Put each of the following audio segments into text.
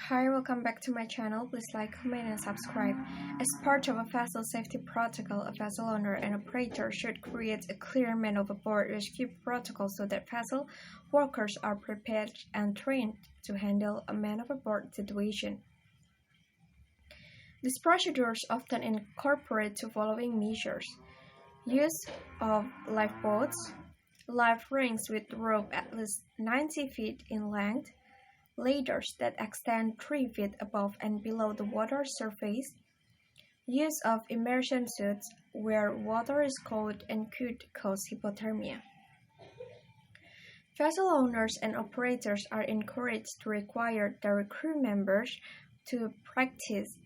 Hi, welcome back to my channel. Please like, comment, and subscribe. As part of a vessel safety protocol, a vessel owner and operator should create a clear man overboard rescue protocol so that vessel workers are prepared and trained to handle a man overboard situation. These procedures often incorporate the following measures: use of lifeboats, life rings with rope at least 90 feet in length, ladders that extend 3 feet above and below the water surface, use of immersion suits where water is cold and could cause hypothermia. Vessel owners and operators are encouraged to require their crew members to practice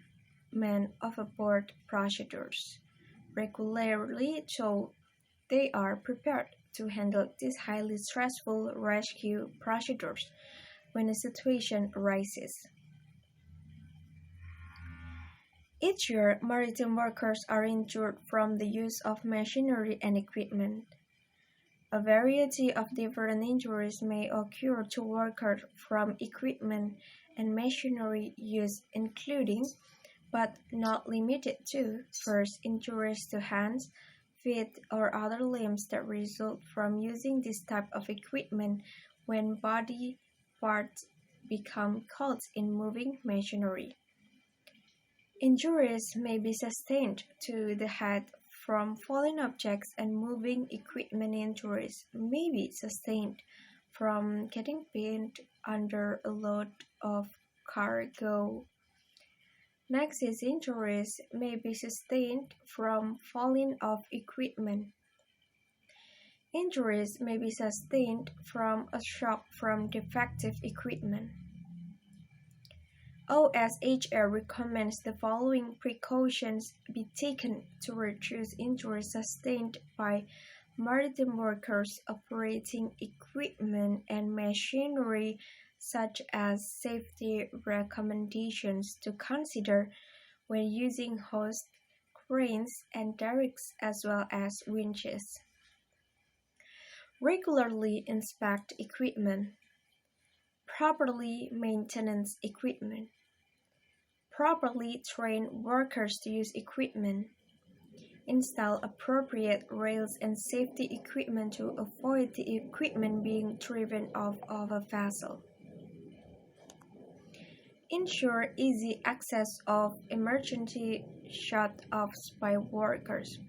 man overboard procedures regularly so they are prepared to handle these highly stressful rescue procedures when a situation arises. Each year, maritime workers are injured from the use of machinery and equipment. A variety of different injuries may occur to workers from equipment and machinery use, including, but not limited to, first, injuries to hands, feet, or other limbs that result from using this type of equipment when body parts become caught in moving machinery. Injuries may be sustained to the head from falling objects, and moving equipment injuries may be sustained from getting pinned under a load of cargo. Next is injuries may be sustained from falling off equipment. Injuries may be sustained from a shock from defective equipment. OSHA recommends the following precautions be taken to reduce injuries sustained by maritime workers operating equipment and machinery, such as safety recommendations to consider when using hose, cranes, and derricks as well as winches. Regularly inspect equipment. Properly maintenance equipment. Properly train workers to use equipment. Install appropriate rails and safety equipment to avoid the equipment being driven off of a vessel. Ensure easy access of emergency shut-offs by workers.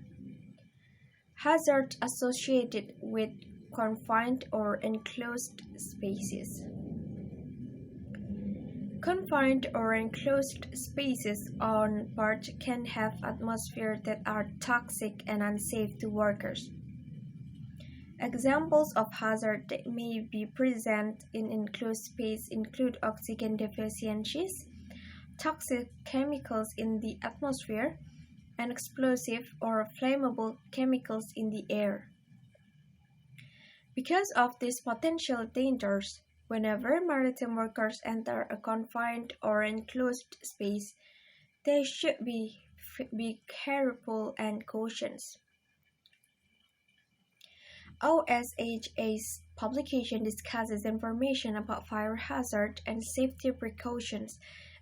Hazards associated with confined or enclosed spaces. Confined or enclosed spaces on board can have atmospheres that are toxic and unsafe to workers. Examples of hazards that may be present in enclosed space include oxygen deficiencies, toxic chemicals in the atmosphere, and explosive or flammable chemicals in the air. Because of these potential dangers, whenever maritime workers enter a confined or enclosed space, they should be careful and cautious. OSHA's publication discusses information about fire hazard and safety precautions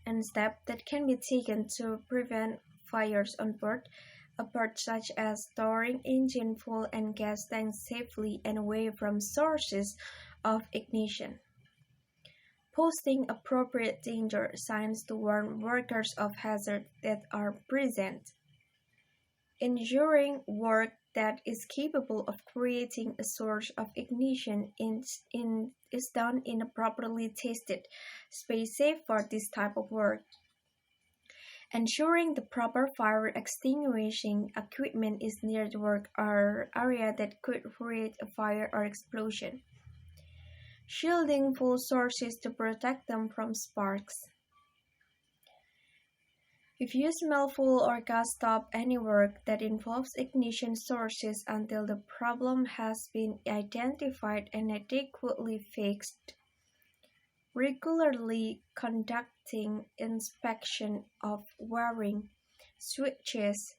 and steps that can be taken to prevent fires on board, such as storing engine fuel and gas tanks safely and away from sources of ignition. Posting appropriate danger signs to warn workers of hazards that are present. Ensuring work that is capable of creating a source of ignition is done in a properly tested space safe for this type of work. Ensuring the proper fire extinguishing equipment is near the work or area that could create a fire or explosion. Shielding fuel sources to protect them from sparks. If you smell fuel or gas, stop any work that involves ignition sources until the problem has been identified and adequately fixed. Regularly conducting inspection of wiring, switches,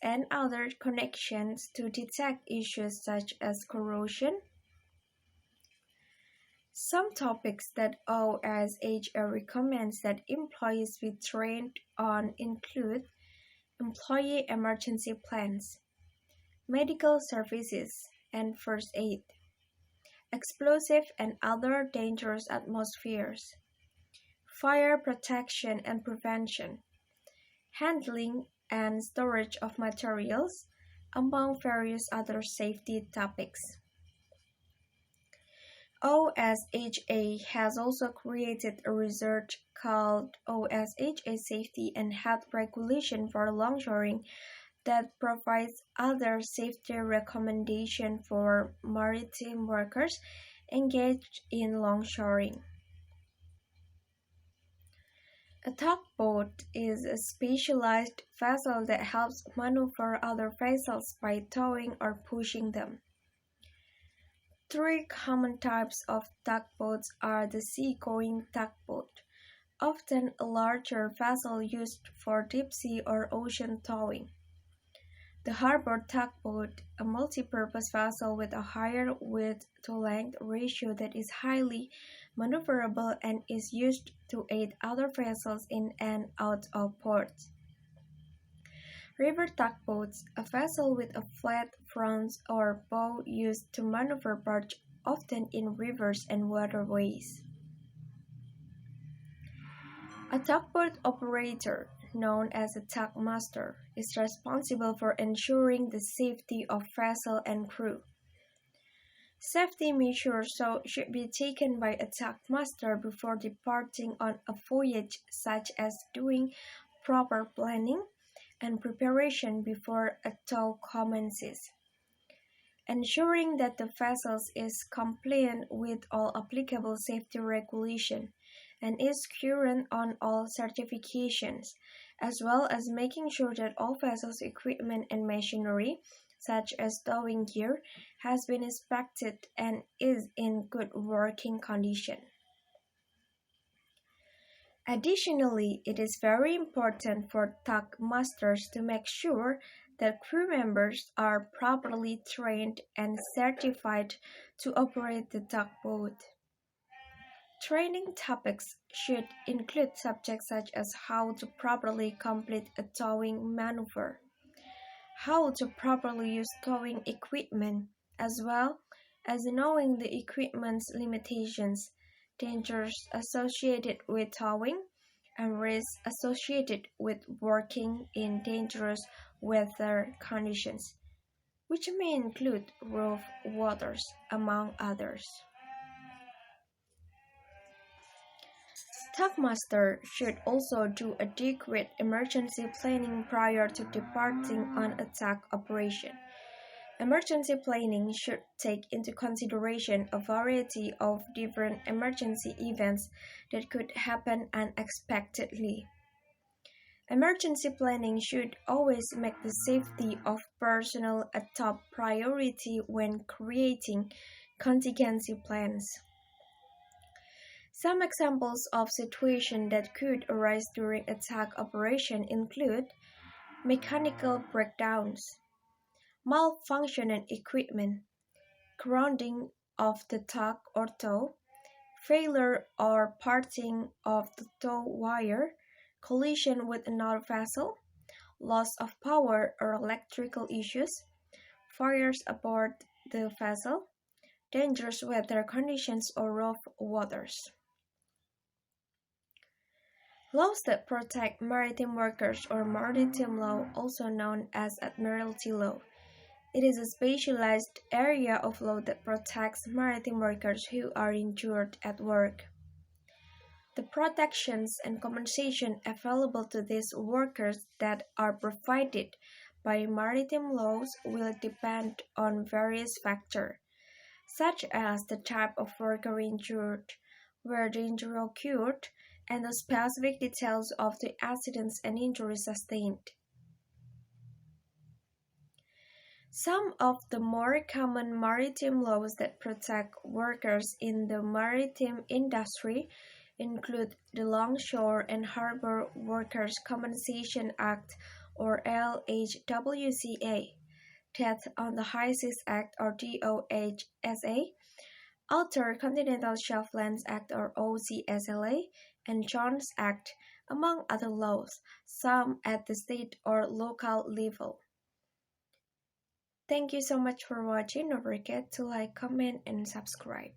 and other connections to detect issues such as corrosion. Some topics that OSHA recommends that employees be trained on include employee emergency plans, medical services and first aid, explosive and other dangerous atmospheres, fire protection and prevention, handling and storage of materials, among various other safety topics. OSHA has also created a research called OSHA Safety and Health Regulation for Longshoring that provides other safety recommendations for maritime workers engaged in longshoring. A tugboat is a specialized vessel that helps maneuver other vessels by towing or pushing them. Three common types of tugboats are the sea-going tugboat, often a larger vessel used for deep-sea or ocean towing. The harbor tugboat, a multi-purpose vessel with a higher width-to-length ratio that is highly maneuverable and is used to aid other vessels in and out of port. River tugboats, a vessel with a flat front or bow used to maneuver barge often in rivers and waterways. A tugboat operator, known as a tugmaster, is responsible for ensuring the safety of vessel and crew. Safety measures should be taken by a tugmaster before departing on a voyage, such as doing proper planning and preparation before a tow commences, ensuring that the vessel is compliant with all applicable safety regulations and is current on all certifications, as well as making sure that all vessels' equipment and machinery, such as towing gear, has been inspected and is in good working condition. Additionally, it is very important for tugmasters to make sure that crew members are properly trained and certified to operate the tugboat. Training topics should include subjects such as how to properly complete a towing maneuver, how to properly use towing equipment, as well as knowing the equipment's limitations, dangers associated with towing, and risks associated with working in dangerous weather conditions, which may include rough waters, among others. Tugmaster should also do adequate emergency planning prior to departing on a tug operation. Emergency planning should take into consideration a variety of different emergency events that could happen unexpectedly. Emergency planning should always make the safety of personnel a top priority when creating contingency plans. Some examples of situations that could arise during a tug operation include mechanical breakdowns, malfunctioning equipment, grounding of the tug or tow, failure or parting of the tow wire, collision with another vessel, loss of power or electrical issues, fires aboard the vessel, dangerous weather conditions or rough waters. Laws that protect maritime workers or maritime law, also known as admiralty law. It is a specialized area of law that protects maritime workers who are injured at work. The protections and compensation available to these workers that are provided by maritime laws will depend on various factors, such as the type of worker injured, where the injury occurred, and the specific details of the accidents and injuries sustained. Some of the more common maritime laws that protect workers in the maritime industry include the Longshore and Harbor Workers' Compensation Act or LHWCA, Death on the High Seas Act or DOHSA, Outer Continental Shelf Lands Act or OCSLA, and Jones Act, among other laws, some at the state or local level. Thank you so much for watching. Don't forget to like, comment, and subscribe.